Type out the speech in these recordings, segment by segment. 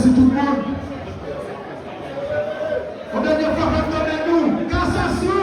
Merci tout le monde. On a des fois de nous. Cassation.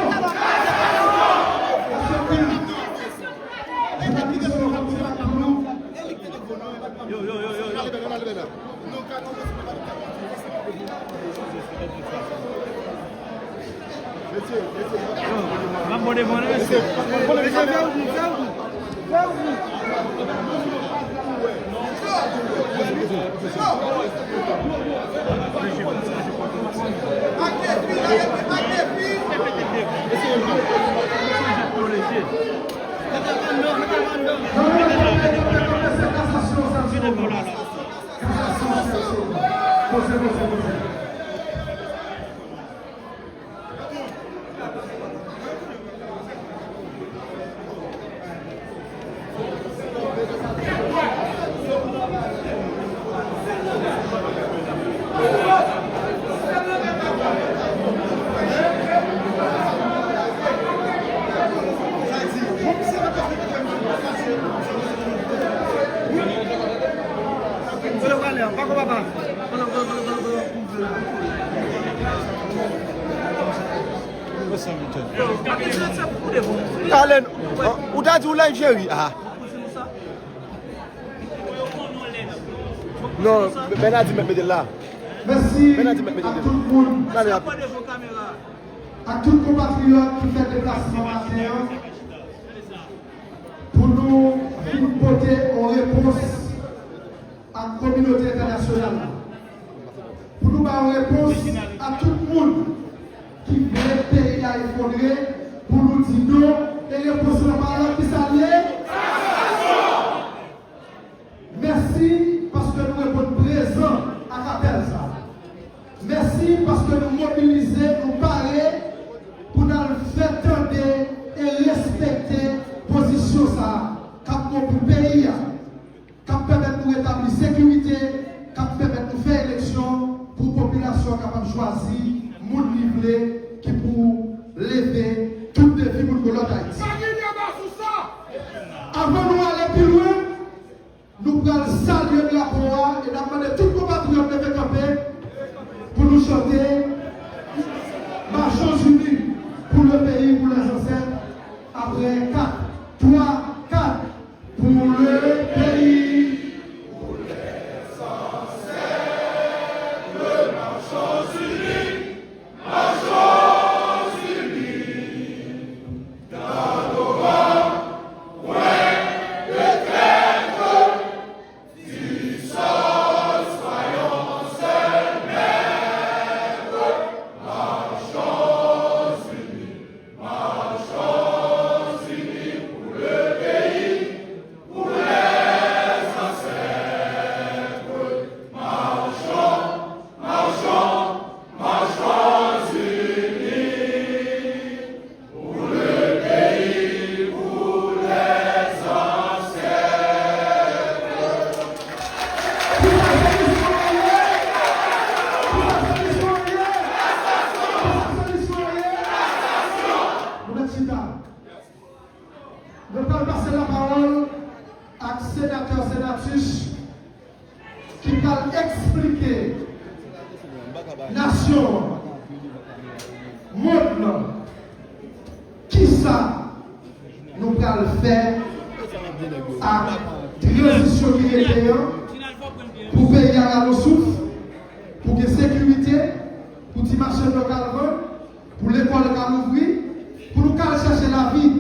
Allen, où t'as dit où l'Algérie? Ah. Non, Benadi met là. Merci à tout le monde, à tous les compatriotes qui font des déplacements matin pour nous porter en réponse à la communauté internationale. Pour nous avoir une réponse à tout le monde qui veut le pays à effondrer, pour nous dire non, et réponse à la parole qui s'allie. Merci parce que nous répondons présent à l'appel ça. Merci parce que nous mobilisons, nous parler pour nous faire tendre et respecter la position ça, qui pour le pays, qui permet de nous rétablir la sécurité, qui permet de nous faire élection pour la population capable de choisir, monde livré qui pour lever toutes les défis pour l'autre Haïti. Avant de nous aller plus loin, nous allons saluer la voix et demander tous les compatriotes de camper pour nous chanter Marchons unis pour le pays, pour les ancêtres. Après 4, 3, 4, pour le pays. Pour les ancêtres, marchons unis, marchons unis. Dans nos rangs, ouais, le traître du sol, soyons seuls maîtres. Marchons unis pour le pays, pour les ancêtres. Marchons, marchons, marchons unis pour le pays, pour les ancêtres. Je vais passer la parole à sénateur, sénatrice qui va expliquer nation, monde, qui ça nous allons faire à transition qui est pour payer à la ressource, pour que sécurité, pour que marché local, pour l'école qui ouvrir, pour nous chercher la vie.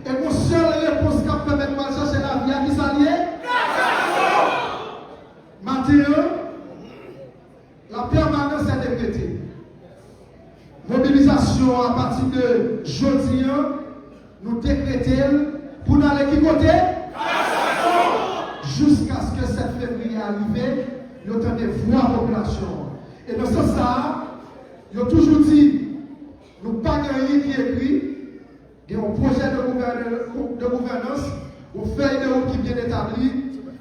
Et mon seul réponse qui permet de chercher la vie, à qui ça lié? Mathieu, la permanence est décrétée. Mobilisation à partir de jeudi, nous décrétons pour nous aller qui côté? Jusqu'à ce que 7 février arrive, nous avons des voix population. Et dans ce sens, ils ont toujours dit, nous pas gagner qui écrit. Il y a un projet de gouvernance, une feuille de route qui est bien établie,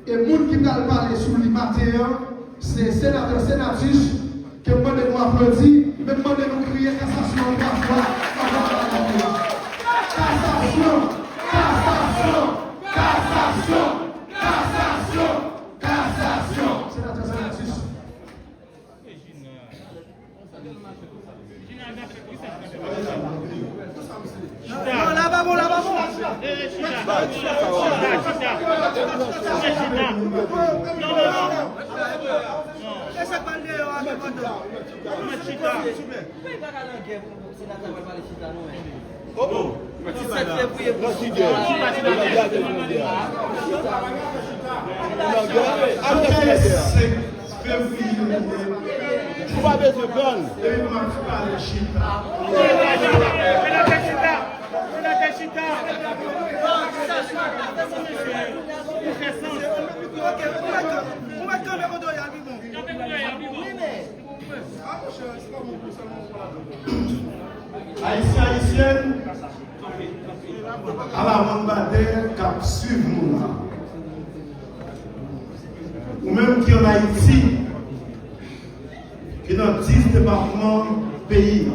et le monde qui va parler sur le matin, c'est sénateur, sénatrice, que moi de nous applaudir, mais moi de nous crier cassation, cassation, cassation, cassation, cassation, cassation, cassation. Sénateur, sénatrice. Haïtien, haïtienne, à la mandataire qui suivent nous là. Ou même qui en Haïti, qui dans 10 départements pays,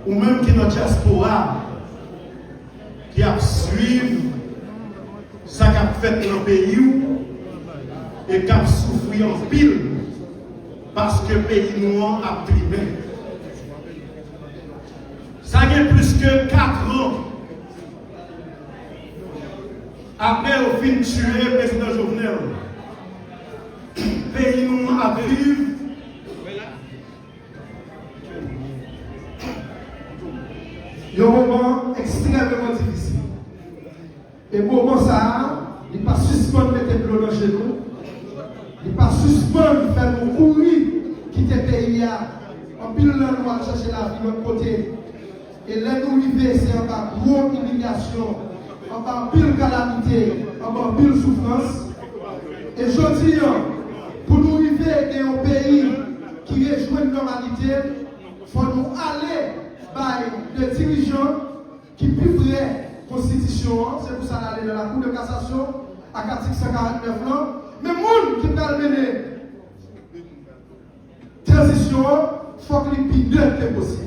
ou même qui dans diaspora, qui a suivi ça qu'a fait dans le pays et qui a souffert en pile parce que le pays noir a primé. Ça fait plus que 4 ans après au fin de tuer le président Jovenel. Le pays noir a vécu. Il y a un moment extrêmement difficile. Et le moment ça, il ne pas suspendre mettre le l'eau dans le genou. Il ne pas suspendre faire mon courir, quitter le pays. En pile de noir, chercher la vie de l'autre côté. Et là, nous vivons, c'est en bas grosse humiliation, en bas pile calamité, en bas pile souffrance. Et je dis, pour nous vivre dans un pays qui rejoint une normalité, il faut nous aller par des dirigeants qui plus près de la Constitution. C'est pour ça qu'on aller dans la Cour de cassation à l'article 149 là. Mais les gens qui peuvent mener transition, il faut que les plus neutres que possible.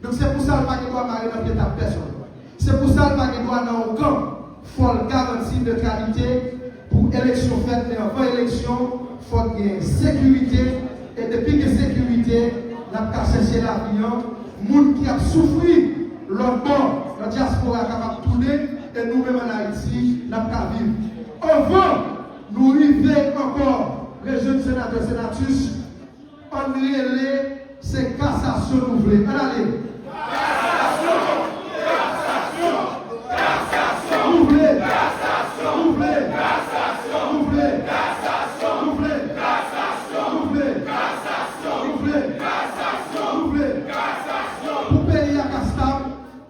Donc c'est pour ça qu'il ne doit pas dans l'état personne. C'est pour ça qu'il doit dans un camp. Il faut garantir neutralité pour l'élection faite, mais avant l'élection, il faut qu'il y ait sécurité. Et depuis que sécurité, on a cherché l'avenir. Les gens qui ont souffert, leur bord, la diaspora capable de tourner, et nous-mêmes en Haïti, nous avons vivre. Avant, nous arrivons encore, les jeunes sénateurs et sénatrices, on relève ces cassations renouvelées. Allez. Pour payer à Castam,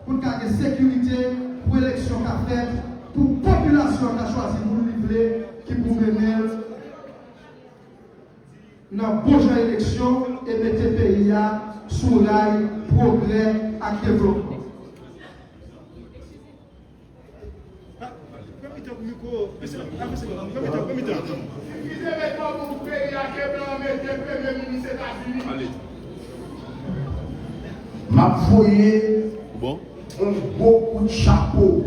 pour garder sécurité, pour l'élection qu'a faite, pour la population qui a choisi pour livrer, qui pour mener dans la prochaine élection et mettre le pays sous rail, progrès et développement. M'a voyé un beau coup de chapeau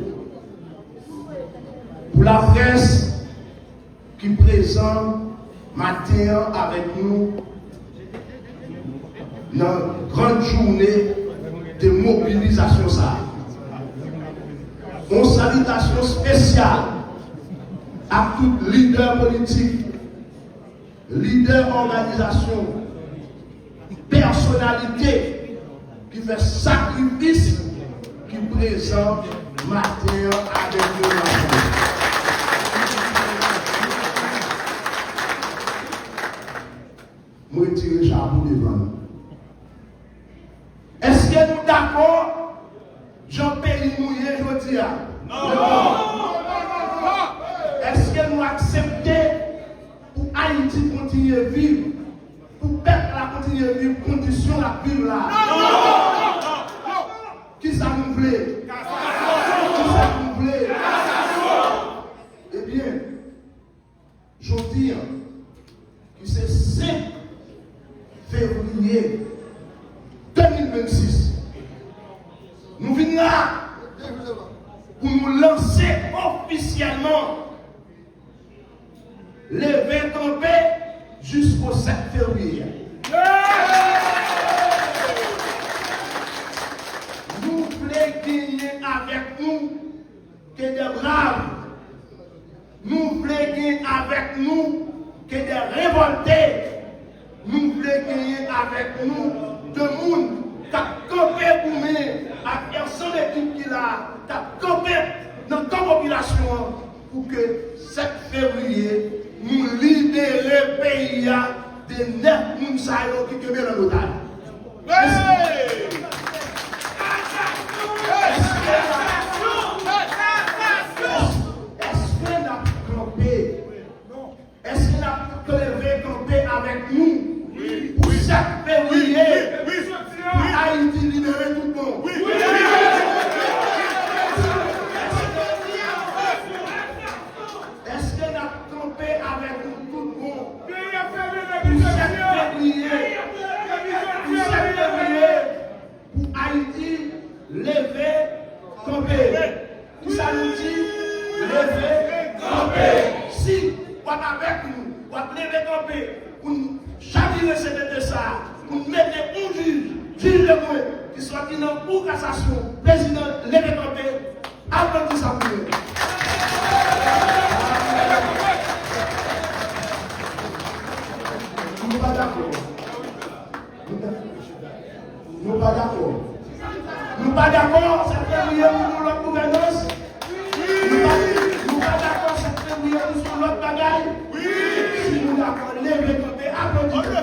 pour la presse qui présente matin avec nous dans une grande journée de mobilisation. Une salutation spéciale à tout leader politique, leader organisation, personnalité qui fait sacrifice, qui présente matin avec nous. Moi, je tire chapeau devant. Est-ce que nous sommes d'accord? Jean-Péry Mouillé, je dis. Non! Est-ce que nous acceptons pour Haïti continuer à vivre, pour le peuple continuer à vivre, condition la vivre là? Non! Qui ça nous voulait? Qui ça nous voulait? Eh bien, je dis que c'est 5 février 2026. Nous venons là pour nous lancer officiellement l'événement en paix jusqu'au 7 février. Nous voulons gagner avec nous que des braves. Nous voulons gagner avec nous que des révoltés. Nous voulons gagner avec nous de monde qui a campé pour nous, avec personne d'équipe qui l'a, qui a campé dans la population pour que 7 février, nous libérer le pays de 9 personnes qui sont dans l'otage. Est-ce qu'on a campé? Est-ce qu'on a levé campé avec nous? Oui. Pour 7 février, pour Haïti libérer tout le monde. Oui. Est-ce qu'on a campé avec nous tout le monde? Pour 7 février, pour Haïti lever campé. Tout ça nous dit lever campé. Si vous êtes avec nous, vous êtes lever campé, pour nous chavirer de ça, pour nous mettre un juge de moi, qui soit dans la cour cassation, président lever campé, applaudissez ça pour nous. Nous ne sommes pas d'accord. Nous ne sommes pas d'accord. Nous ne sommes pas d'accord, cette février pour notre gouvernance. Nous ne sommes pas d'accord, cette février pour notre bagaille. Si nous sommes d'accord, levez campé, applaudissez.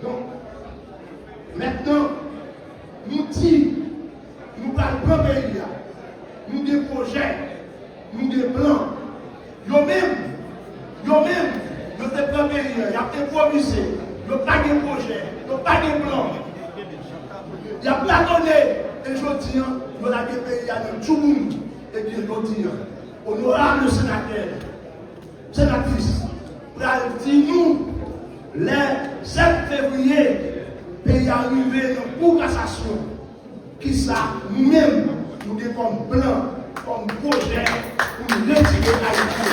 Donc, maintenant, nous disons, nous parlons de pays, nous des projets, nous des plans. Nous-mêmes, nous des plans pays, il y a des promises, nous pas de projets, nous pas de plans. Il y a pas donné, et je dis, nous avons des pays dans tout le monde, et bien je dis, honorable sénateur, sénatrice, dis-nous, le 7 février, pays arrivé dans pour cassation, qui ça, nous-mêmes, nous avons comme plan, comme projet, pour nous retirer Haïti.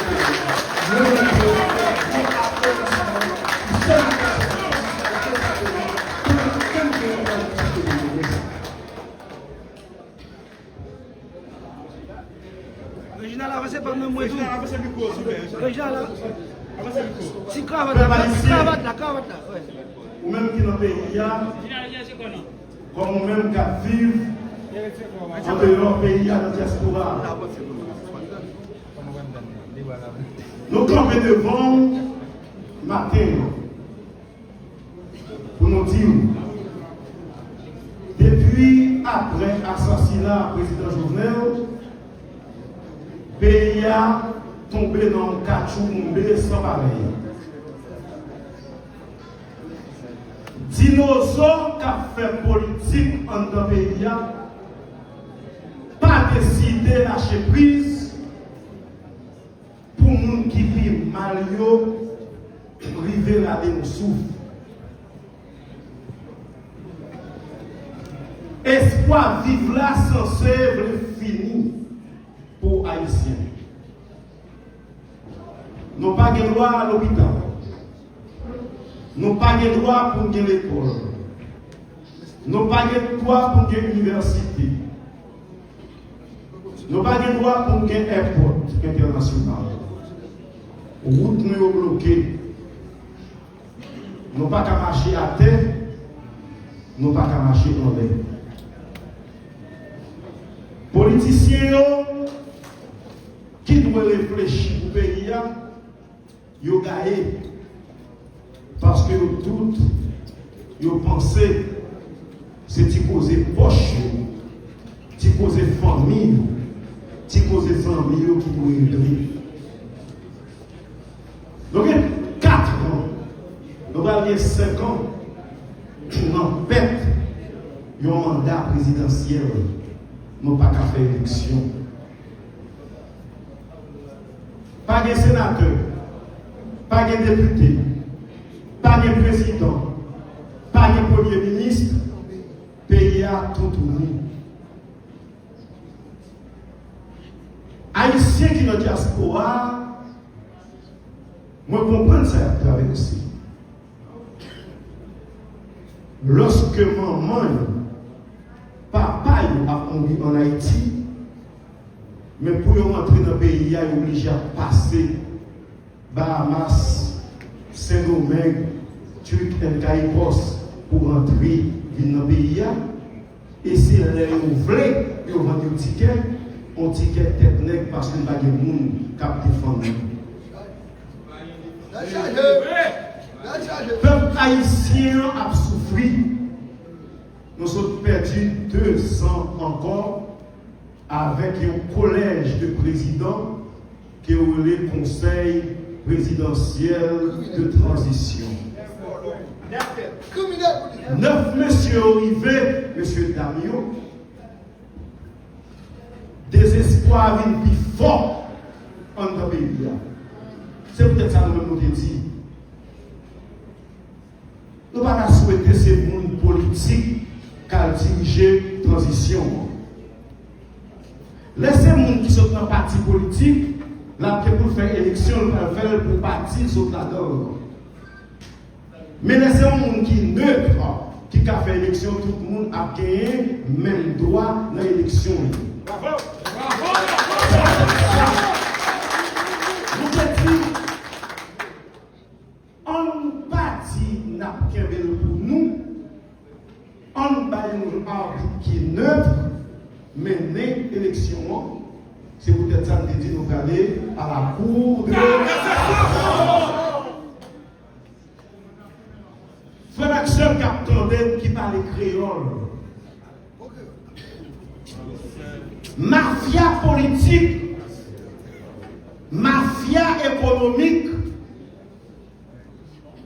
Réginal, avancez par nous, moi, tout. Réginal, si cravate là, cravate là, ouais. Ou même qui dans le pays, comme nous-mêmes qui vivent en dehors du pays, dans la diaspora. Nous campons devant matin pour nous dire, depuis après l'assassinat du président Jovenel, le pays a tombé dans le cachou sans pareil. Dinosaure qui a fait politique en dans le pays pas décidé lâcher prise pour les gens qui vivent mal, river la souffle. Espoir vivre là sans œuvre fini pour Haïtiens. Nous n'avons pas de droit à l'hôpital. Nous n'avons pas de droit pour l'école. Nous n'avons pas de droit pour l'université. Nous n'avons pas de droit pour l'aéroport international. Route nous est bloquée. Nous n'avons pas qu'à marcher à terre. Nous n'avons pas qu'à marcher en l'air. Politiciens qui doivent réfléchir au pays, ils ont gagné. Parce que tout, ils ont pensé que c'est causer poche, c'est causer famille, c'est causer famille qui doivent régler. Donc, 4 ans, nous avons 5 ans, nous avons bête un mandat présidentiel. Nous n'avons pas qu'à faire élection. Pas de sénateur, pas de député, pas de président, pas de premier ministre, pays à tout tourné. Haïtiens qui sont dans la diaspora, moi je comprends ça à travers aussi. lorsque maman, papa a conduit en Haïti, mais pour rentrer dans le pays, il est obligé à passer Bahamas, Saint-Domingue, Turc et Caïpos pour rentrer dans le pays. Et si vous voulez, vous vendez un ticket technique parce qu'il n'y a pas de monde qui a défendu. Le peuple haïtien a souffert. Nous avons perdu 2 ans encore avec un collège de présidents qui est le Conseil présidentiel de transition. 9 messieurs arrivés, monsieur Damio, désespoir vient plus fort en dans le pays. C'est peut-être ça que nous avons dit. Nous ne pouvons pas souhaiter ces mondes politiques qui ont dirigé la transition. Laissez les gens qui sont dans le parti politique, là, pour faire élection, pour partir sur la donne. Mais laissez les gens qui sont neutres, qui ont fait élection, tout le monde a gagné même droit dans l'élection. Bravo! Nous avons dit, on parti n'a pas pour nous, on va un arbitre qui est neutre, mais l'élection, c'est peut-être ça que nous allons aller à la cour de frère Axel Captain qui parle créole. Mafia politique, mafia économique,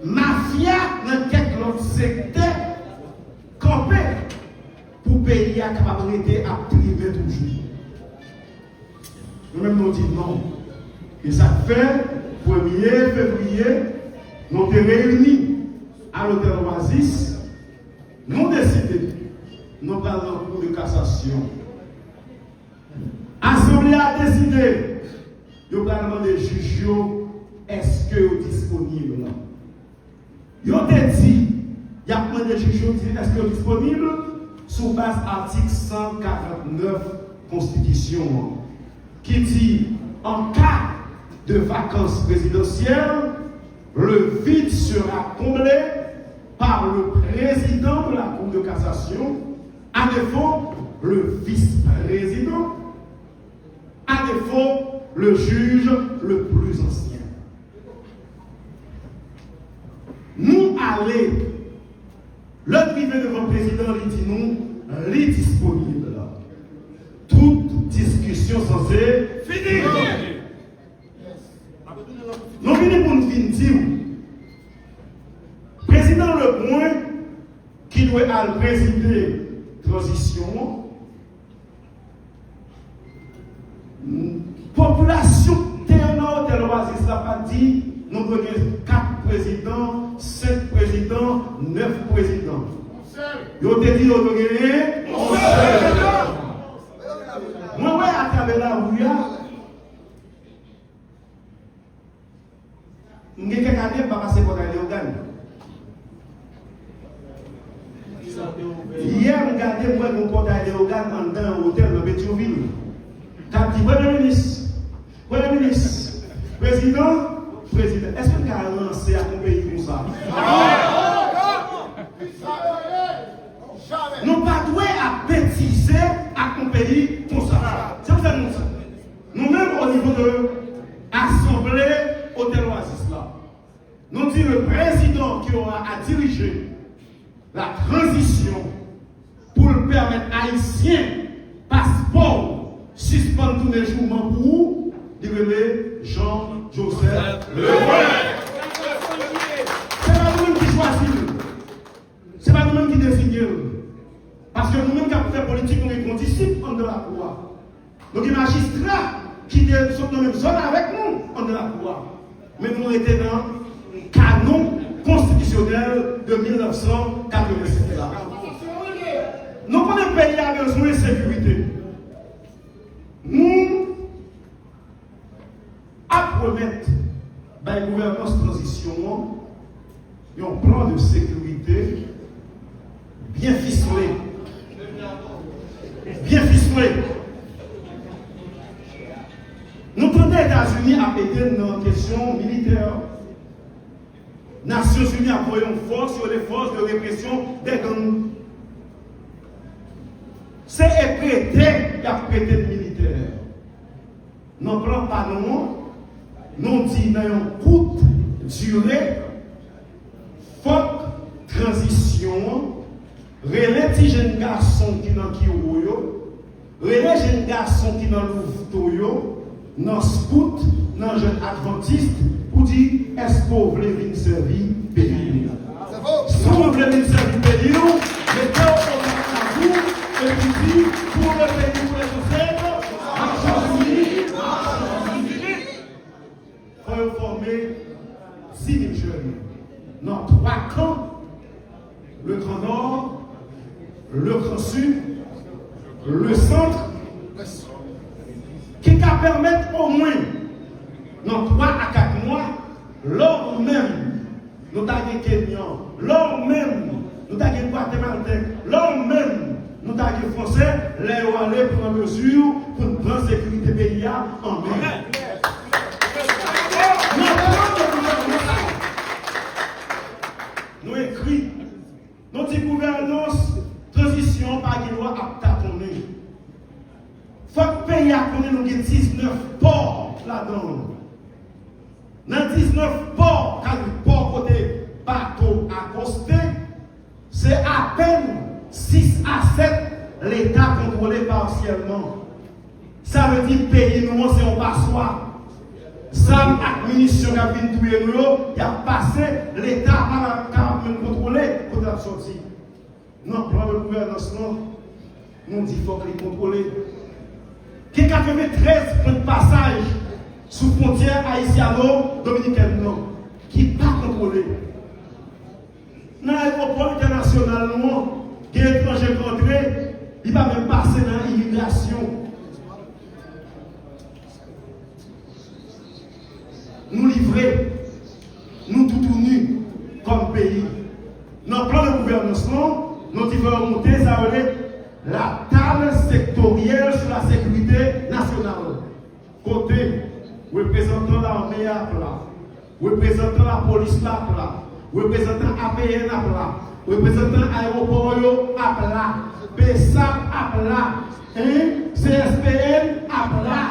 mafia dans quelques autres secteurs, campé pour payer à capacité à priver toujours. Nous-mêmes nous disons non. Et ça fait 1er février, nous sommes réunis à l'hôtel Oasis, nous décidons, nous parlons en cours de cassation. L'Assemblée a décidé, nous allons demander juges, est-ce que vous êtes disponible? Ils ont dit, il y a demandé des juges, est-ce que vous êtes disponible? Sous base article 149 Constitution, qui dit, en cas de vacances présidentielles, le vide sera comblé par le président de la Cour de cassation, à défaut, le vice-président, à défaut, le juge le plus ancien. Nous allons, le privé devant le président, il dit nous, il est disponible. Toute discussion censée finir. Nous venons pour nous dire, président Lebrun, qui doit aller présider transition, population terre-nord de l'Oasis n'a pas dit, nous avons 4 présidents, 5 présidents, 9 présidents. Ils ont dit, nous avons gagné 11 présidents. Moi, à travers la rue, je ne sais pas si je passer pour aller au Ghana. Hier, je regardais moi mon compte aller au Ghana dans un hôtel de Pétionville. Quand dit Premier ministre, président, est-ce que vous avez lancé à ton pays comme ça? Nous ne pas à bêtiser à ton pays comme ça. C'est pour ça que nous sommes. Nous-mêmes, au niveau de l'Assemblée Hôtel Oasis, là, nous disons le président qui aura à diriger la transition pour le permettre haïtien, passeport, suspendre tous les jours pour vous, il remet Jean-Joseph Lebrun. Ce n'est pas nous-mêmes qui choisissons. Ce n'est pas nous-mêmes qui désignons. Parce que nous-mêmes qui avons fait politique, nous sommes disciples en de la loi. Donc les magistrats qui sont dans la même zone avec nous en de la loi. Mais nous étions dans le canon constitutionnel de 1987. Nous connaissons le pays a besoin de sécurité. Nous promettre la gouvernance transition un plan de sécurité arrêté dans la question militaire. Nations Unies a envoyé une force sur les forces de répression des gangs. C'est prêté qui a prêté de militaire. Non, plan pas non dit dans une courte durée, forte transition, relais les jeunes garçons qui dans Kirouyo, relais jeunes garçons qui dans Louveteau, dans Scout, dans jeune adventiste, pour dire est-ce que vous voulez venir servir pays? Si vous voulez venir servir pays, mettez au contact à vous et puis dire pour le pays, pour les sociétés, il faut former 6 000 jeunes dans 3 camps, le Grand Nord, le Grand Sud, le Centre, qui va permettre au moins dans 3 à 4 mois, lors même, nous avons Kenyan, lors même, nous avons Guatémaltais, lors même, nous avons Français, les aller prendre mesure pour prendre sécurité pays en main. Nous écrit, notre gouvernance, transition par une loi à tâtonner. Il faut que le pays a connu nous 19 ports là-dedans. Dans 19 ports, quand le port côté bateau accosté, c'est à peine 6 à 7 l'État contrôlé partiellement. Ça veut dire que le pays nous, c'est un passoire. Sam et munitions qui viennent tuer nous, il a passé l'État à contrôler pour la sortie. Non, plan de gouvernance, non. Nous dit qu'il faut les contrôler. Qui a fait 13 points de passage sous frontière haïtiano-dominicaine, non. Qui n'est pas contrôlé. Dans l'aéroport international, non. Qui est étranger rentré, il va même passer dans l'immigration. Nous livrer, nous tout nus comme pays. Dans le plan de gouvernance, nous devons remonter, ça veut dire la table sectorielle sur la sécurité nationale. Côté, représentant l'armée à plat, représentant la police à plat, représentant APN à plat, représentant l'aéroport à plat, PSAP à plat, CSPN à plat.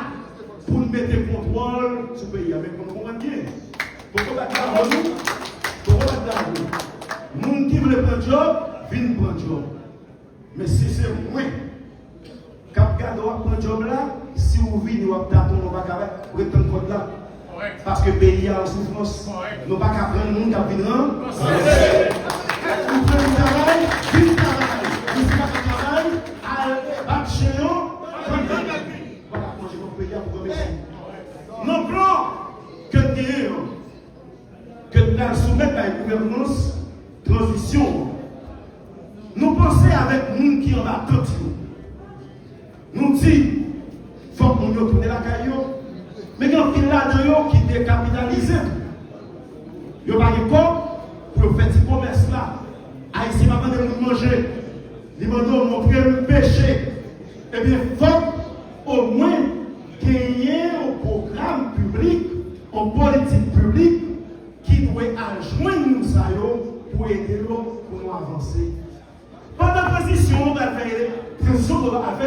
Pour nous mettre le contrôle sur le pays. Mais pour nous comprendre bien, pour qu'on batte nous, pour qu'on batte nous. Nous qui veulent prendre job, viennent prendre job. Mais si c'est moi, quand vous prendre job là, si vous venez, vous avez on va pas retourner contre là. Parce que le pays a en souffrance. Nous ne pouvons pas prendre nous qui viennent rendre. Vous prenez le travail, vive le travail. Vous ne pouvez pas le travail, à battre chez nous. Non, plan que nous allons soumettre à une gouvernance transition. Nous pensons avec nous qui en a tout. Nous disons, il faut qu'on y retourne la caillou. Mais il y a un là-dedans qui est décapitalisé. Il n'y a pas de corps pour faire ce commerce là. Haïti va demander de manger. Il va nous montrer le péché. Eh bien, il faut au moins gagner un programme public, une politique publique qui doit adjoindre nous pour aider nous pour nous avancer. Pendant la transition, on va faire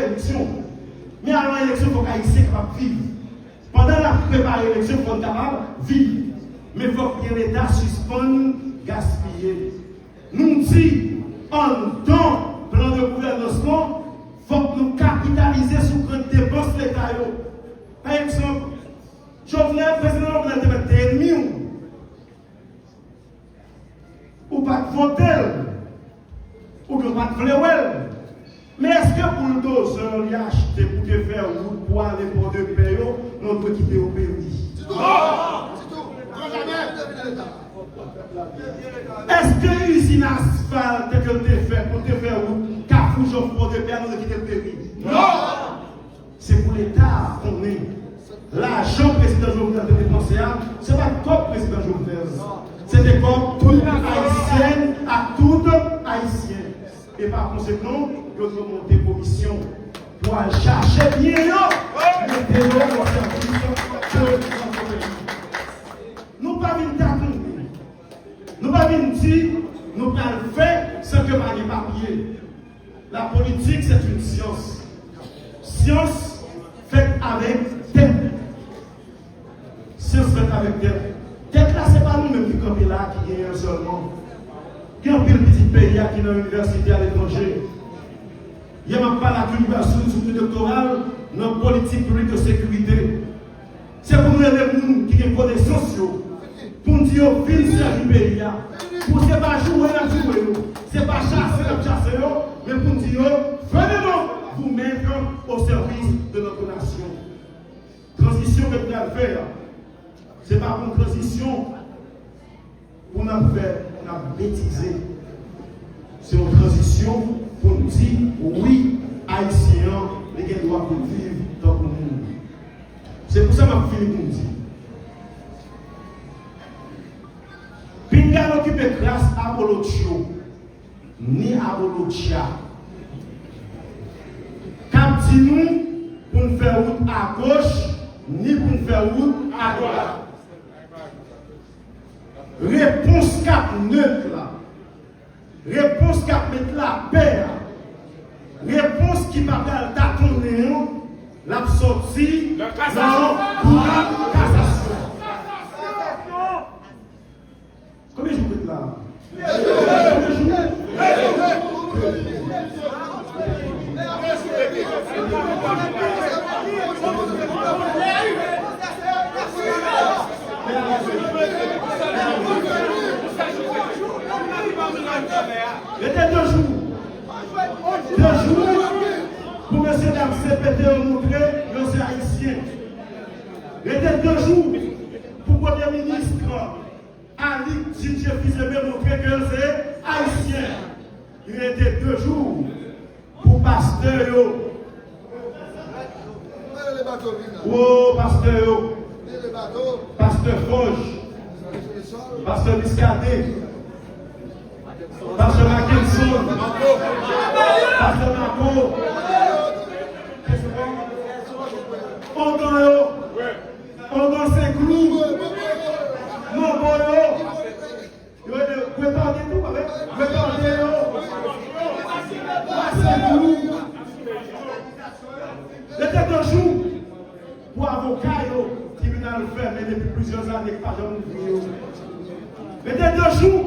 élection. Mais avant l'élection, il faut qu'Haïtien capable vivre. Pendant la préparation de l'élection, il faut capable vivre. Mais il faut que l'État suspende gaspiller. Nous disons, en temps, plan de gouvernance, il faut que nous capitaliser sur les dépenses de l'État. Par exemple, Jovenel, président de la ennemi, ou pas de voter, ou pas de vouloir. Mais est-ce que pour le dosseur, il a acheté pour te faire route pour aller pour de payer, nous devons quitter au pays? Est-ce que l'usine asphalte que tu fait pour te faire route, Carrefour, j'offre pour de payer, nous devons quitter le pays? Non! C'est pour l'État qu'on est. L'argent président Jovenel de dépenser, ce n'est pas comme président Jovenel. C'est des comme tout haïtien à tout haïtien. Et par conséquent, nous devons monter commission pour aller chercher bien, mettez-le au service de notre pays. dit, nous pas le faire sans que pas les papiers. La politique, c'est une science. Science faite avec tête. Science faite avec tête. Tête là, ce n'est pas nous-mêmes qui campons là, qui gagnons seulement. Il y a un petit pays qui est dans l'université à l'étranger. Il y a même pas la université doctorale dans la politique publique de sécurité. C'est pour nous les qui ont des connaissances, pour nous dire au fil du pays. Pour ne pas jouer à jouer, ce n'est pas chasser, mais pour nous dire, venez-nous vous mettre au service de notre nation. Transition que nous allons faire, ce n'est pas une transition pour nous faire, bêtiser. C'est une transition pour nous dire, oui, Haïtiens, les gens doivent vivre dans le monde. C'est pour ça que je finis pour nous dire. Pinga n'occupe grâce à Bolotio, ni à Bolotia. Cap dit nous pour nous faire route à gauche, ni pour nous faire route à droite. Réponse cap neutre là. Réponse cap mettre la paix. Réponse qui va faire tâtonner la sortie dans la cassation. Combien je vous là? Il était 2 jours. 2 jours pour M. CPT montrer que c'est haïtien. Il était 2 jours pour le Premier ministre Ali Didier Fils-Aimé montrer que c'est haïtien. Il était 2 jours pour pasteur. Oh, pasteur. Pasteur Foch. Pasteur Biscadet. Pasteur Mackinson. Pasteur Marco. Pendant 5 clous. Non, bon, vous attendez tout, vous attendez. C'était 2 jours pour avocat qui viennent le faire, mais depuis plusieurs années, pas de vie. C'était 2 jours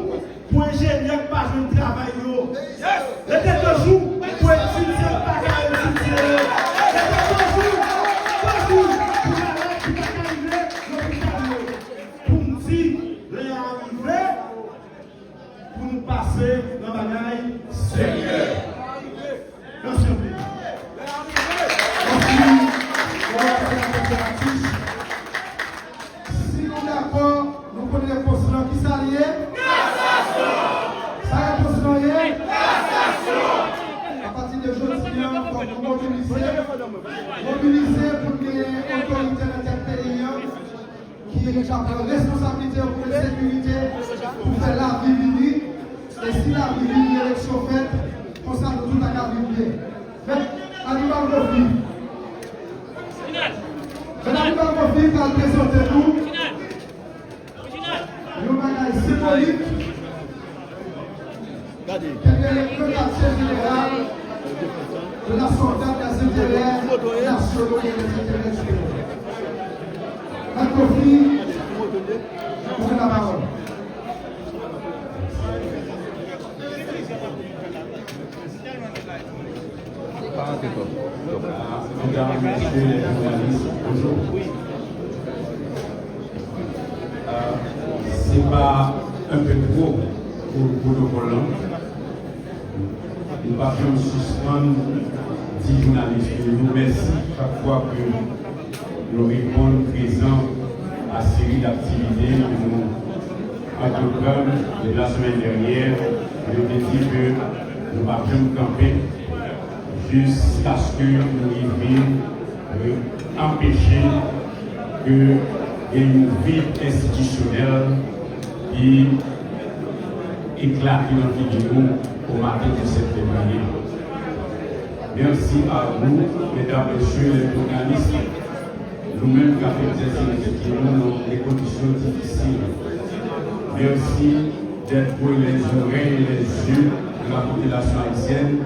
pour ingénieur qui pas de travail. C'était 2 jours pour étudier qui pas de étudier. C'était 2 jours pour la qui pas arriver l'hôpital. Pour nous dire, les arriver, pour nous passer dans la bagaille sérieux. Merci. Si nous sommes d'accord, nous prenons les postulants qui s'allient. Ça est postulants. À partir de aujourd'hui, nous allons mobiliser pour que l'autorité de notre pays qui a la responsabilité pour la sécurité, pour faire la vie vivre. Et si la vie vivre, l'élection faite, on s'en tout à la vie. Mais, animal de vie. Madame Bamofi, quand présentez-nous, le bagage symbolique, qui est le quartier général de la sauvegarde des intérêts nationaux et des intérêts extérieurs. Bamofi, vous avez la parole. Mesdames, Messieurs les journalistes, bonjour. C'est pas un peu trop pour le volant. Nous parlons suspendre 10 journalistes. Nous merci chaque fois que nous répondons présents à cette série d'activités que nous entreprenons de la semaine dernière. Je veux dire que nous parlons camper jusqu'à ce que nous arrivions à empêcher que une vie institutionnelle qui éclate dans le vidéo au matin de cette février. Merci à vous, mesdames et messieurs les journalistes, nous-mêmes qui avons exercé dans les conditions difficiles. Merci d'être pour les oreilles et les yeux de la population haïtienne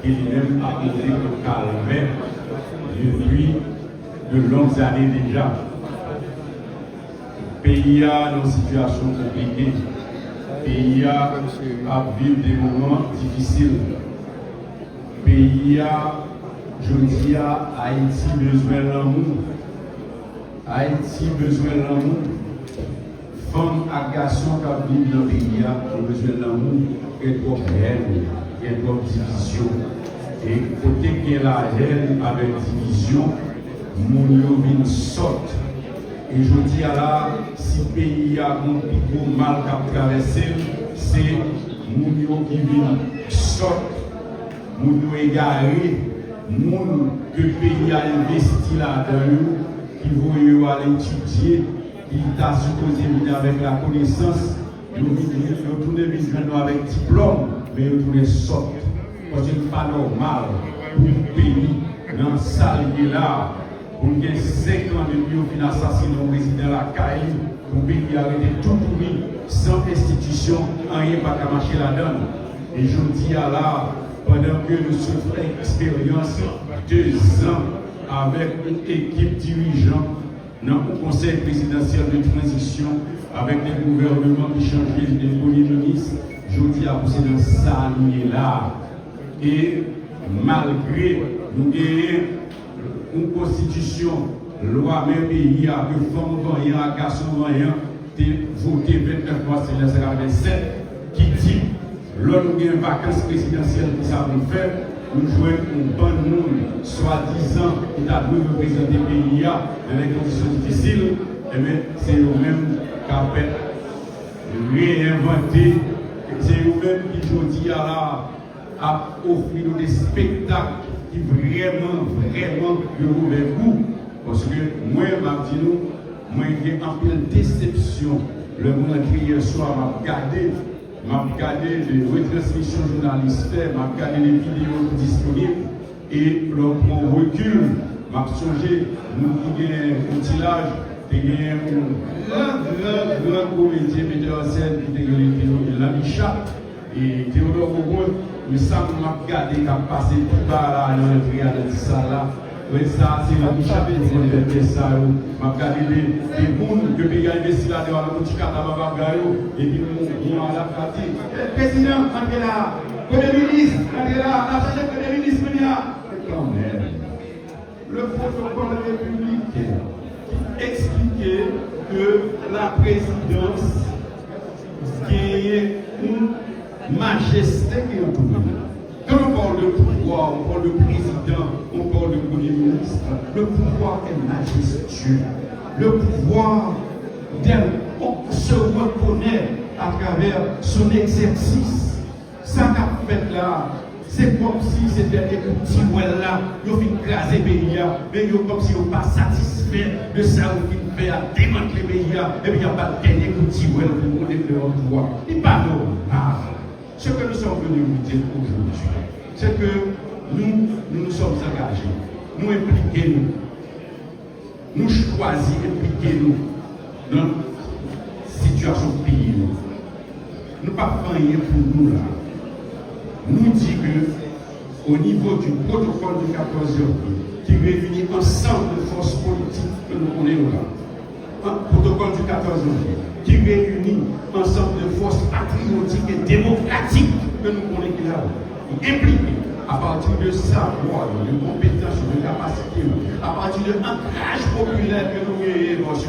qui lui-même a montré le calvaire depuis de longues années déjà. Le pays a une situation compliquée. Le pays a vécu des moments difficiles. Le pays a, je dis à Haïti, besoin d'amour. Haïti besoin d'amour. Femmes et garçons qui vivent dans le pays ont besoin d'amour. Il y a trop de haine, il y a trop de division. Et côté qu'il y a la haine avec division, mon vient sorte. Et je dis à la, si le pays a un plus mal qu'à traverser, c'est mon qui vient sorte, mon égaré, mon que le pays a investi là-dedans, qui veut aller étudier, qui t'a supposé venir avec la connaissance, ils tournent avec diplôme, mais ils tournent sorte. Parce que ce n'est pas normal pour un pays dans la salle là. Pour qu'il y ait 5 ans depuis au final assassiné le président la CAI, pour qu'il y ait tout pourri, sans institution, rien pas qu'à marcher là-dedans. Et je dis à là, pendant que nous faisons l'expérience 2 ans avec une équipe dirigeante dans le conseil présidentiel de transition, avec des gouvernements qui changent des premiers ministres, je dis à vous, c'est dans ça là. Et malgré nous gagnons une constitution, loi même pays, à que femmes voyant, à garçons voyant, voté 29 mars 1947, qui dit, là nous avons une vacance présidentielle qui savons faire, nous jouons un bon monde, soi-disant, qui a dû représenter le pays dans les conditions difficiles, et bien c'est eux-mêmes qui ont réinventé, c'est eux-mêmes qui aujourd'hui à offrir des spectacles qui vraiment le goût. Parce que moi, j'ai un peu de déception. Le monde qui hier soir m'a regardé les retransmissions journalistes, m'a regardé les vidéos disponibles et leur prend recul. M'a songé, nous qui avons un outillage, qui avons un grand comédien metteur en scène qui a gagné l'Amicha et Théodore Gougon. Mais ça m'a regardé qui a passé tout par là, dans le prière de ça là. Oui, ça, c'est la Micha qui a fait ça. M'a regardé les boules que le pays a investi là-dedans, la boutique à la et puis on a la pratique. Président, on est là. Premier ministre, on est là. La charge de Premier ministre, on est là. Quand même, le protocole républicain qui expliquait que la présidence gagnait une majesté qui est tout. Quand on parle de pouvoir, on parle de président, on parle de premier ministre, le pouvoir est majestueux. Le pouvoir, on se reconnaît à travers son exercice. Ça qu'a fait là, c'est comme si c'était des petits ouels là, ils ont écrasé le pays, mais ils ont comme si ils n'ont pas satisfait de ça, ils ont fait à démanteler le pays, et puis il n'y a pas de dernier petit ouel pour monter leur pouvoir. Il n'est pas normal. Ce que nous sommes venus vous dire aujourd'hui, c'est que nous sommes engagés, nous impliquons, nous choisissons impliquer-nous dans la situation du pays. Nous ne pas faire rien pour nous là. Nous dit que au niveau du protocole du 14 janvier, qui réunit ensemble de forces politiques que nous connaissons là, un protocole du 14 janvier, qui réunit ensemble de forces patriotiques et démocratiques que nous connaissons là, impliqués à partir de savoir, de compétences, de capacités, à partir de ancrage populaire que nous avons.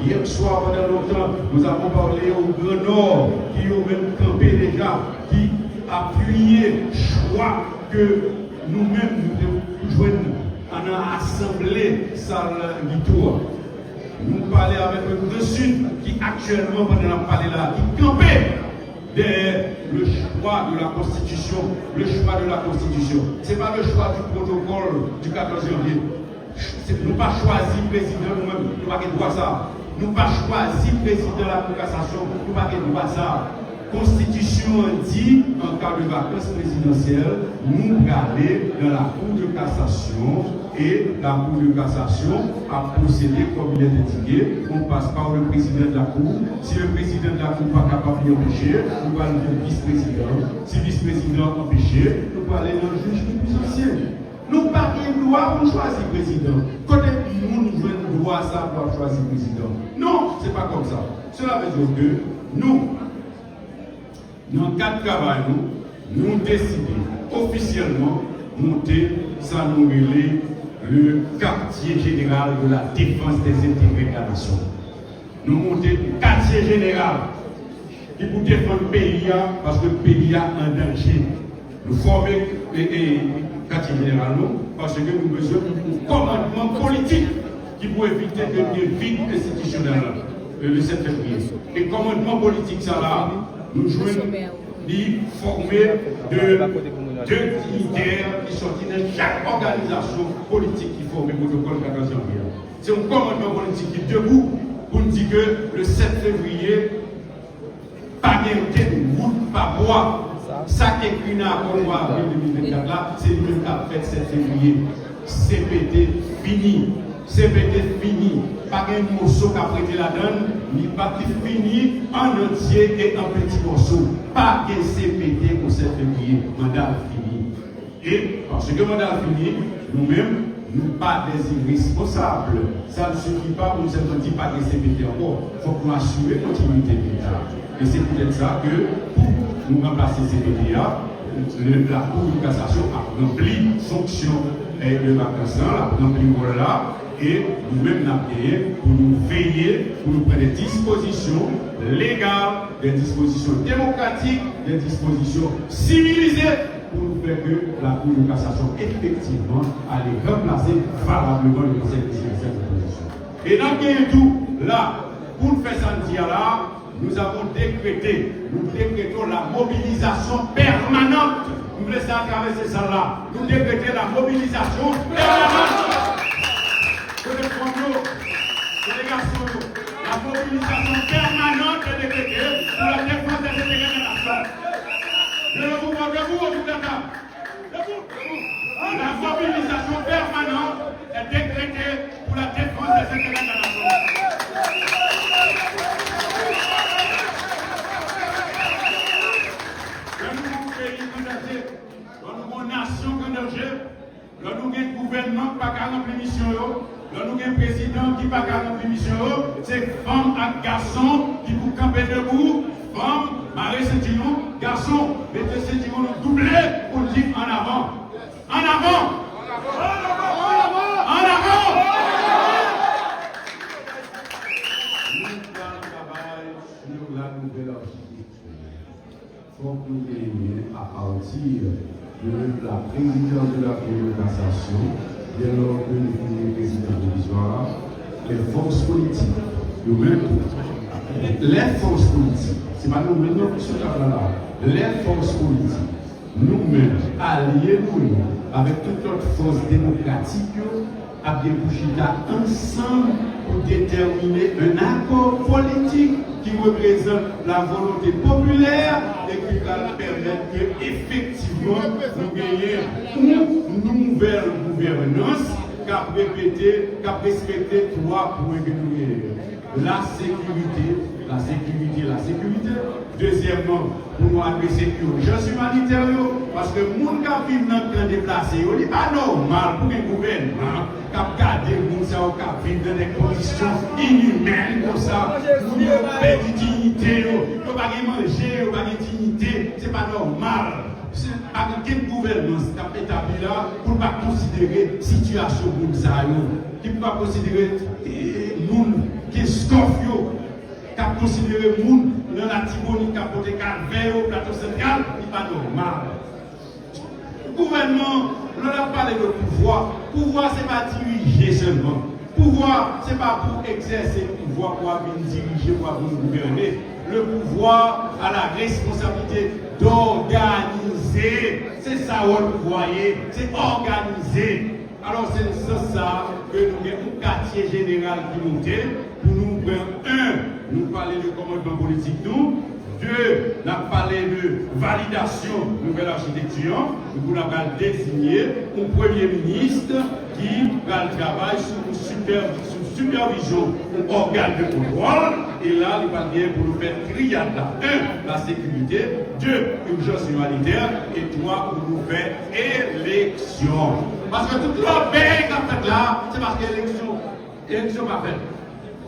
Hier soir, pendant longtemps, nous avons parlé au Grand Nord, qui ont même campé déjà, qui appuyaient le choix que nous-mêmes nous joignons en assemblée salle Guitour. Nous parlons avec le Grand Sud qui actuellement, pendant la parler là, qui campait derrière le choix de la Constitution. Le choix de la Constitution. Ce n'est pas le choix du protocole du 14 janvier. Nous n'avons pas choisi le président nous-mêmes, nous n'avons pas droit ça. Nous n'avons pas choisi le président de la Cour de cassation, nous n'avons pas droit ça. Constitution dit, en cas de vacances présidentielles, nous allons dans la Cour de cassation et la Cour de cassation a procédé comme il est indiqué. On passe par le président de la Cour. Si le président de la Cour n'est pas capable d'empêcher, nous allons le vice-président. Si le vice-président empêché, nous allons dans le juge le plus ancien. Nous pas de droit pour choisir le président. Côté nous jouons le droit ça pour choisir le président. Non, ce n'est pas comme ça. Cela veut dire que nous, dans le cadre de travail, nous décidons officiellement de monter ça nous relève le quartier général de la défense des intérêts de la nation. Nous montons le quartier général qui pour défendre le pays parce que le pays est en danger. Nous formons le quartier général parce que nous avons besoin d'un commandement politique qui pour éviter que des vides institutionnels le 7 février. Et le commandement politique, ça là, nous jouons formé de dignitaires qui sont dans chaque organisation politique qui forme le protocole 14 janvier. C'est un commandement politique qui est debout pour nous dire que le 7 février, pas de route, pas bois. Ça qui est écrit dans l'accord de 2024 là, c'est lui qui a fait 7 février. CPT fini. CPT fini. Pas un morceau qui a prêté la donne, ni pas qui fini en entier et en petits morceaux. Pas de CPT pour 7 février. Mandat fini. Et parce que mandat fini, nous-mêmes, nous ne sommes pas des irresponsables. Ça ne suffit pas pour nous dire pas de CPT encore. Il faut qu'on assure la continuité de l'État. Et c'est peut-être ça que pour nous remplacer CPT, la Cour de cassation a rempli fonction de vacances, a rempli rôle là. Et nous-mêmes, nous avons payé pour nous veiller, pour nous prendre des dispositions légales, des dispositions démocratiques, des dispositions civilisées pour nous faire que la Cour de cassation, effectivement, allait remplacer valablement le Conseil de cette opposition. Et dans le tout, là, pour nous faire sentir là, nous avons décrété, nous décrétons la mobilisation permanente. Nous laissons traverser ça là. Nous décrétons la mobilisation permanente. La mobilisation permanente est décrétée pour la défense des intérêts de la nation. La mobilisation permanente est décrétée pour la défense des intérêts de la nation. Le nouveau pays engagé, la nouvelle nation engagée, le nouveau gouvernement qui n'a pas rempli mission. Nous avons un président qui n'a pas rempli mission, c'est femmes et garçons qui vous camper debout, femmes, Marie Saint-Dinon, garçons, mettez Saint-Dinon doublé pour dire en avant. En avant! En avant! Nous travaillons sur la nouvelle architecture. Il faut que nous ayons à partir de la présidence de la Cour de cassation. Dès lors que nous sommes président provisoire, les forces politiques, nous-mêmes, les forces politiques, c'est pas nous-mêmes qui sommes là, les forces politiques, nous-mêmes, alliés nous avec toute notre force démocratique, à bien bouger ensemble pour déterminer un accord politique qui représente la volonté populaire et qui va permettre que effectivement nous gagnions une nouvelle gouvernance qui a répété, qui a respecté trois points que nous gagnons. La sécurité. Deuxièmement, pour nous adresser l'urgence humanitaire, parce que les gens qui vivent dans le camp déplacé, ce n'est pas normal pour un gouvernement qui a gardé les gens qui vivent dans des conditions inhumaines comme ça. Nous avons perdu dignité, nous n'avons pas manger, nous n'avons pas dignité, ce n'est pas normal. Avec quelle gouvernance qui a établi là pour ne pas considérer la situation de nous, qui ne peut pas considérer les gens qui scoffent, qui a considéré les gens dans la Tibonite, qui a porté calvaire au plateau central, ce n'est pas normal. Le gouvernement, on a parlé de pouvoir. Pouvoir, ce n'est pas diriger seulement. Pouvoir, ce n'est pas pour exercer le pouvoir, pour venir diriger, pour venir gouverner. Le pouvoir a la responsabilité d'organiser. C'est ça, vous voyez, c'est organiser. Alors, c'est ça que nous avons un quartier général qui monte pour nous prendre nous parler du commandement politique, nous. Deux, on a parlé de validation de nouvelle architecture. Nous avons désigné un premier ministre qui va le travail sous supervision de organe de contrôle. Et là, il va bien pour nous faire triade là. Un, la sécurité. Deux, urgence humanitaire. Et trois, pour nous faire élection. Parce que toute la paix qu'on fait là, c'est parce que l'élection pas faite.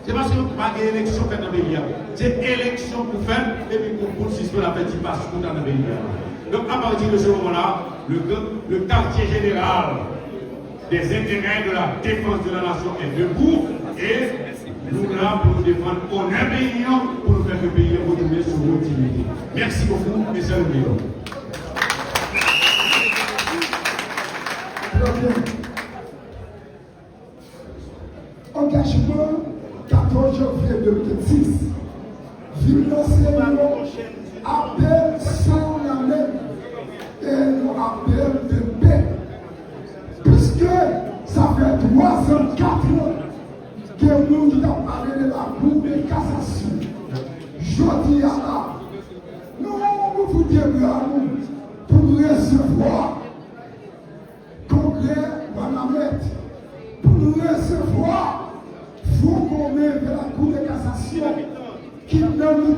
C'est parce que pas d'élection faite dans le pays. C'est élection pour faire et puis pour suspendre la participation dans le pays. Donc à partir de ce moment-là, le quartier général des intérêts de la défense de la nation est debout et nous là pour nous défendre en un pays pour nous faire que le pays retourne sur l'utilité. Merci beaucoup, messieurs les maires. Engagement 14 janvier 2006. Financement appel sans la main et appel de paix. Puisque ça fait 304 ans que nous avons parlé de la Cour de cassation. Je dis à la, nous vous demandons pour recevoir congrès Wanamètre, pour recevoir faut qu'on mette la Cour de cassation qui nous donne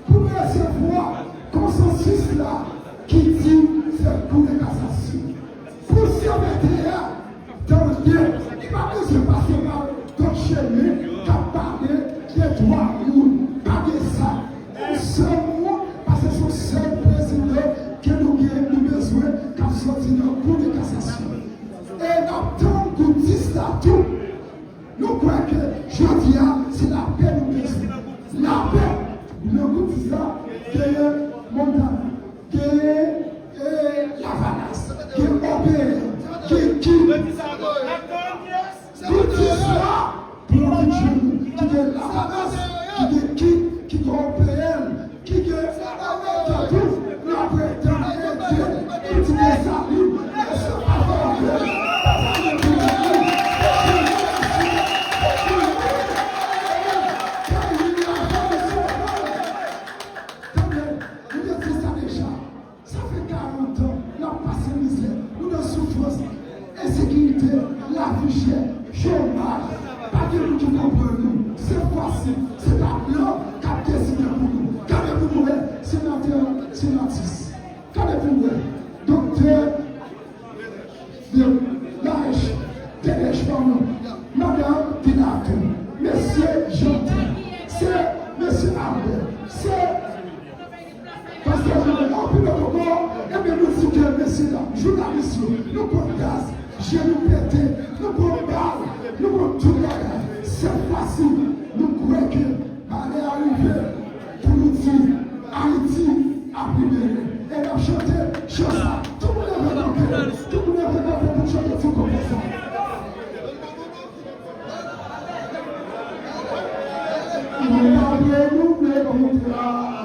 pour recevoir consensus là qui dit cette Cour de cassation. Pour se mettre dans le bien, il va se passer par d'autres chemins qui parlent des droits pas de ça. Un seul mot, parce que c'est ce seul président que nous avons besoin quand sorti dans la Cour de cassation. Et dans tant que dit ça tout, nous croyons que je dis c'est la paix nous besoin. La paix, nous disons ça, que Montana, que la Vanasse, que Obéa, que qui tout ça pour nous qui est la Vanasse, qui est Obéa, qui est tout, la prétendance, qui est salut, et ce pas insécurité, la vie chère, chômage, pas de nous qui comprenons. C'est facile, c'est la blanc qui a décidé pour nous. Quand vous voulez, sénatrice. Quand vous voulez, docteur de l'âge, téléphone, madame Tinato, monsieur Gentil, c'est monsieur Albert, c'est. Parce que on peut le moment, et bien nous citer monsieur là, journaliste, nous prenons gaz. Je nous pété, nous prenons balle, nous prenons tout le monde. C'est facile. Nous croyons que aller arriver pour nous dire Haïti a libéré. Et nous chanter, chose ça. Tout le monde est regardé. Tout le monde est regardé pour chanter tout comme ça. Nous parlons, nous ne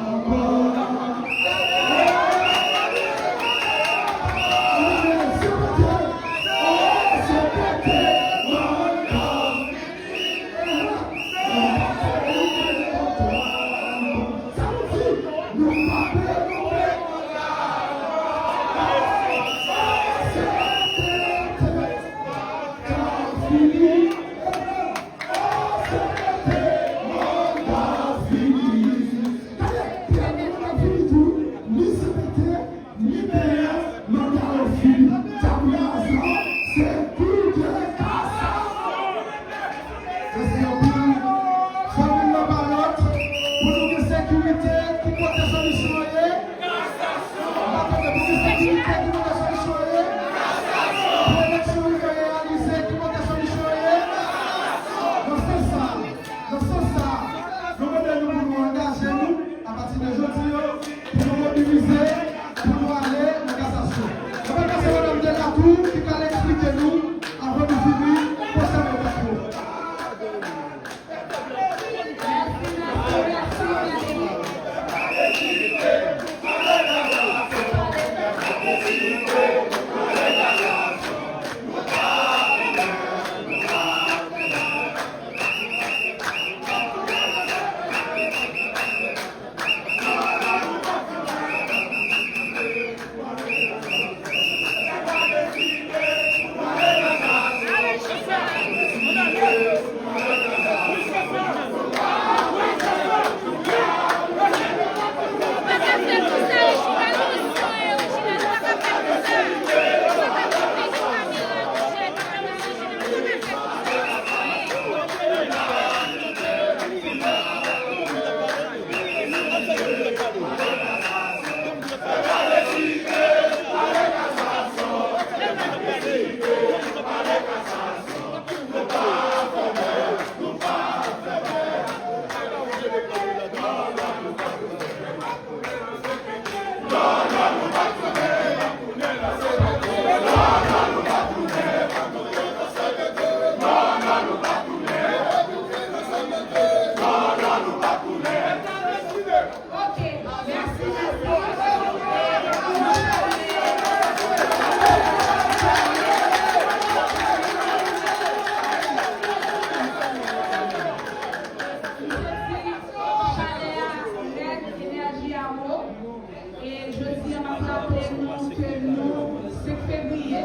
Et je dis à ma rappelez-nous que nous, ce février,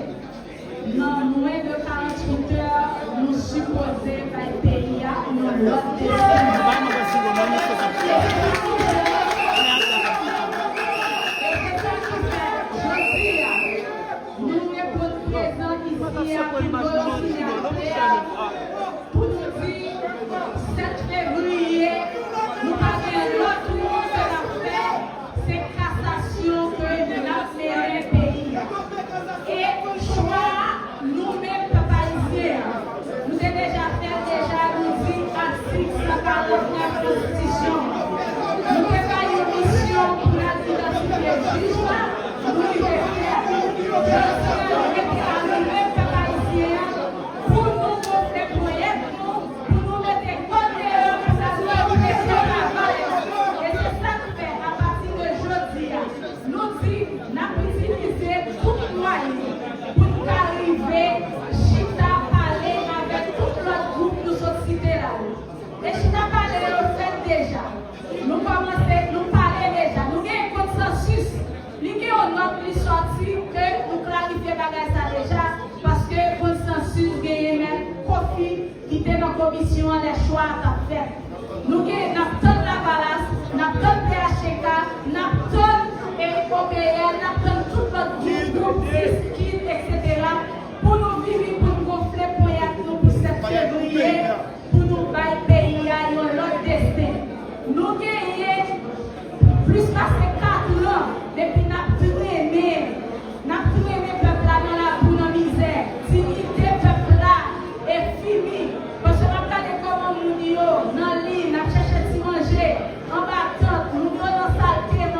dans moins de 48 heures, nous supposons faire pays à nous l'autre nous répondons présent ici à pour nous dire 7 février, nous parlons l'autre monde de la paix, c'est cassation que nous avons fait le pays. Et choix, nous-mêmes, papaïsiens, nous avons déjà fait nous dire article 149 Constitution. Nous avons fait une mission pour la diversité du choix, nous devons faire. Pour nous montrer projet, pour nous mettre côté pour ça nous et c'est ça que fait à partir de aujourd'hui. Nous disons, nous avons utilisé tout moyen pour nous arriver, Chita parler avec tout l'autre groupe de société là. Et Chita parler le fait déjà. Nous commençons, nous parler déjà. Nous avons un consensus. Nous avons notre sortie que nous clarifions ça déjà parce que le consensus gagne même Kofi qui était dans la commission les choix à faire. Nous avons tant la balance, nous avons PHK, nous avons OBL, nous avons tout notre groupe, etc. pour nous vivre, pour nous gonfler pour 7 février, pour nous bailler pays à notre destin. Nous avons plus passé 4 ans depuis nous avons traîné le peuple là dans la misère. Dignité peuple là est fini. Parce que nous regardons comment nous disons dans l'île, nous cherchons à manger, en battant, nous donnons saleté,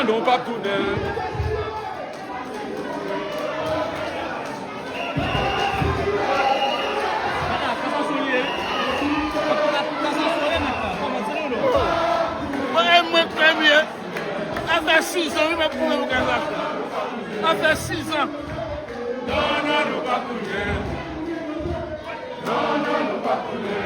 Non, pas tourner. Moi, premier, ça fait 6 ans, il m'a prouvé au Canada. Ça fait 6 ans. Non, pas tourner. Non, pas tourner.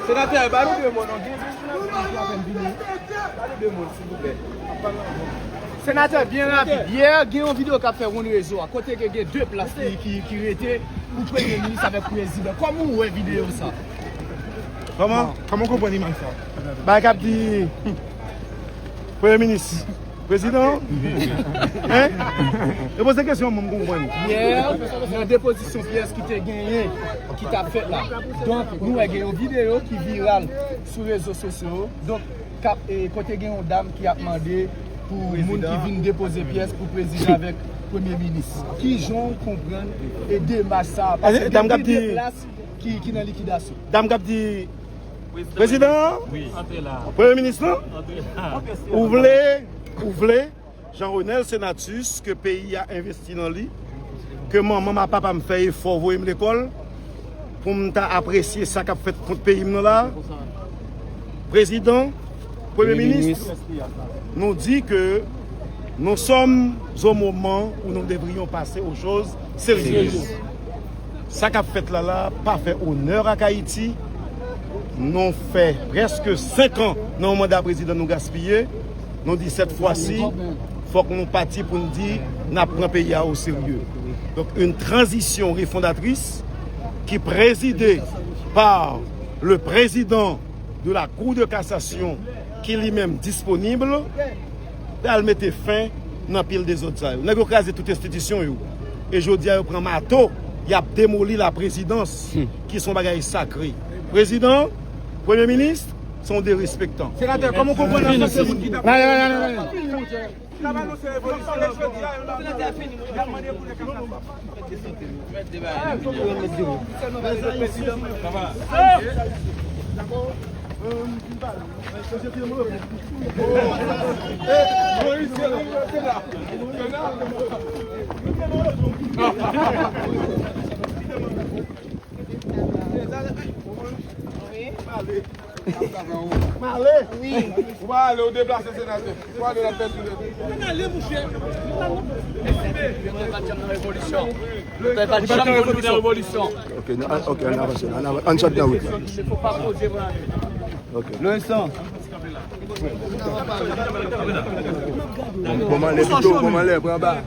Sénateur, parlez de mon Sénateur, bien rapide. Hier, il y a une vidéo qui a fait un réseau. À côté, il y a 2 places qui étaient pour le Premier ministre avec le président. Comment vous voyez la vidéo ça? Comment comprenez-vous ça? Bah, cap dit Premier ministre, président. Hein? Et pose des questions, je comprends. Hier, il y a une déposition pièce qui t'a gagné, qui t'a fait là. Donc, nous avons une vidéo qui est virale sur les réseaux sociaux. Donc, côté il y a une dame qui a demandé pour les gens qui viennent déposer pièces pour le président avec le Premier ministre. Qui j'en comprendre et démarrer ça. Parce que il y a des places qui sont en liquidation. Dame Capdi, président, oui. Premier ministre, vous voulez, Jean-Renel Senatus, que le pays a investi dans lui, que maman, ma papa me fait effort pour l'école, pour m'apprécier ça qu'a fait pour le pays là. Président, Premier ministre, nous dit que nous sommes au moment où nous devrions passer aux choses sérieuses. Ça qu'a fait là, pas fait honneur à Haïti. Nous fait presque 5 ans dans le mandat président nous gaspiller. nous dit cette fois-ci, il faut que nous partions pour nous dire nous prenons le pays au sérieux. Donc une transition refondatrice qui présidée par le président de la Cour de cassation qui est lui-même disponible, elle mettait fin dans pile des autres. Nous avons crasé toute institution. Et je dis, on prend marteau, il a démoli la présidence, qui sont bagages sacrés. Président, Premier ministre, sont des respectants. Sénateur, comment vous comprenez ça? Oui. On va aller au déplacer sénateur. On va aller la tête. On va aller, mon cher. Révolution. Révolution. Ok, on avance. On saute dans la route. Il ne faut pas poser vraiment. Ok. L'instant. Comment les plutôt, comment les prends bas.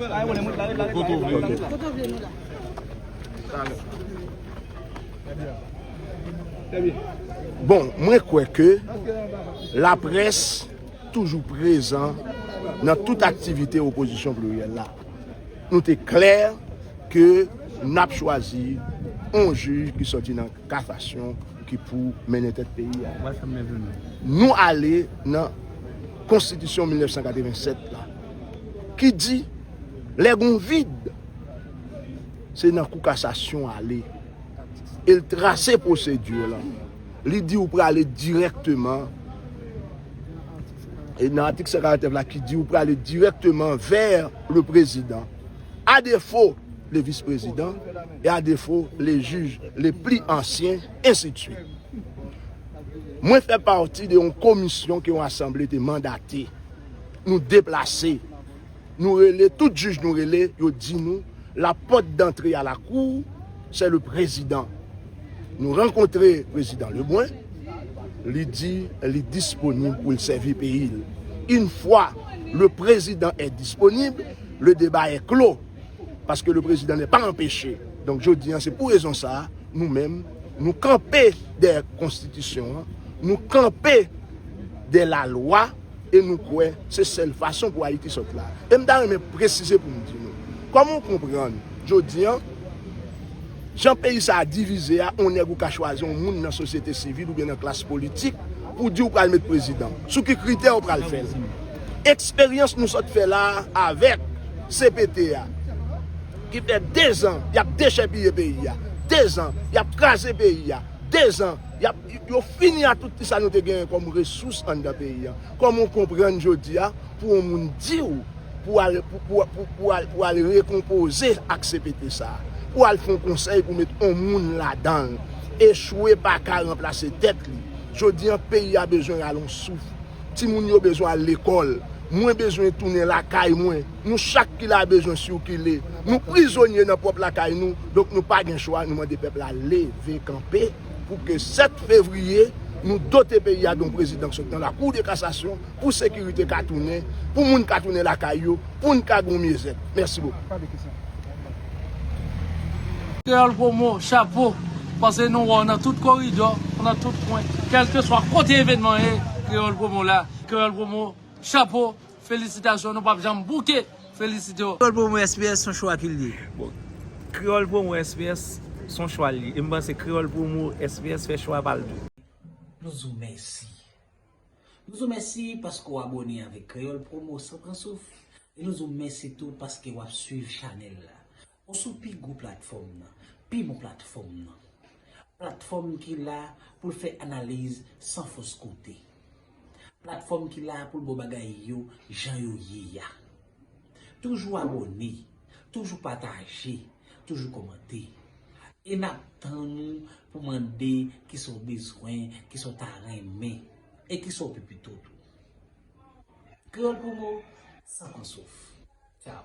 Bon, moi je crois que la presse toujours présent dans toute activité opposition plurielle là. Nous sommes clair que nous avons choisi un juge qui sortit dans la cassation qui pour mener tête pays. Nous allons dans la Constitution 1987 là, qui dit les gonds vides, c'est dans la Cour de cassation aller. Il trace procédure là. Il dit ou pour aller directement. Et dans l'article 59 là qui dit ou pour aller directement vers le président. À défaut les vice-présidents et à défaut les juges les plus anciens, ainsi de suite. Moi, je fais partie d'une commission qui ont assemblé été mandatée. Nous déplacer. Nous relais, tout juge nous relais, ils dit nous, la porte d'entrée à la cour, c'est le président. Nous rencontrons le président Lebrun, il dit qu'il est disponible pour le servir pays. Une fois le président est disponible, le débat est clos. Parce que le président n'est pas empêché. Donc je dis, c'est pour raison ça, nous-mêmes, nous camper des constitutions, nous camper de la loi, et nous croyons que c'est la seule façon pour Haïti sortir là. Et je vais préciser pour nous dire, comment comprendre, je dis, Jean-Pays ça a divisé, on est qu'à choisir un monde dans la société civile ou bien dans la classe politique pour dire qu'on va le mettre président. Sous quels critères on va le faire? Expérience nous sommes fait là avec CPTA, qui fait 2 ans, il y a déchépillé le pays, 2 ans, il y a crasé le pays, 2 ans, il a fini à tout ça nous avons comme ressources dans le pays. Comment on comprend aujourd'hui pour nous dire, pour aller recomposer avec CPT ça. Pour aller faire un conseil pour mettre un monde là-dedans. Échouer pas qu'à remplacer tête. Je dis un pays a besoin d'aller souffle. Si moun a besoin de l'école, moins besoin de tourner la caille moins. Nous chaque qui a besoin sur qui est. Nous prisonniers dans propre la caille nous. Donc nous pas de choix, nous demandons peuple à lever camper pour que 7 février nous doter pays à un président qui dans la Cour de cassation pour sécurité qu'a tourner, pour moun qu'a tourner la caillou, pour nous qu'a misère. Merci beaucoup. Créole Promo, chapeau, parce que nous, on a tout corridor, on a tout point, quel que soit côté événement, Créole Promo là, Créole Promo, chapeau, félicitations, nous pas besoin de bouquet, félicitations. Créole Promo SPS, son choix qu'il dit. Bon, Créole Promo SPS, son choix li. Et moi, c'est Créole Promo SPS fait choix par le tout. Nous vous remercions. Nous vous remercions parce que vous abonnez avec Créole Promo sans prendre souffle. Et nous vous remercions tout parce que vous suivez Chanel là. On sous pi go plateforme, pi mon plateforme. Plateforme qui là pour faire analyse sans fausse côté. Plateforme qui là pour bo bagay yo, jan yo ya. Toujours abonné, toujours partager, toujours commenter. Et n'attend nous pour demander qui sont besoin, qui sont arrêtés et qui sont plus tout. Créole Promo, sans qu'on souffre. Ciao.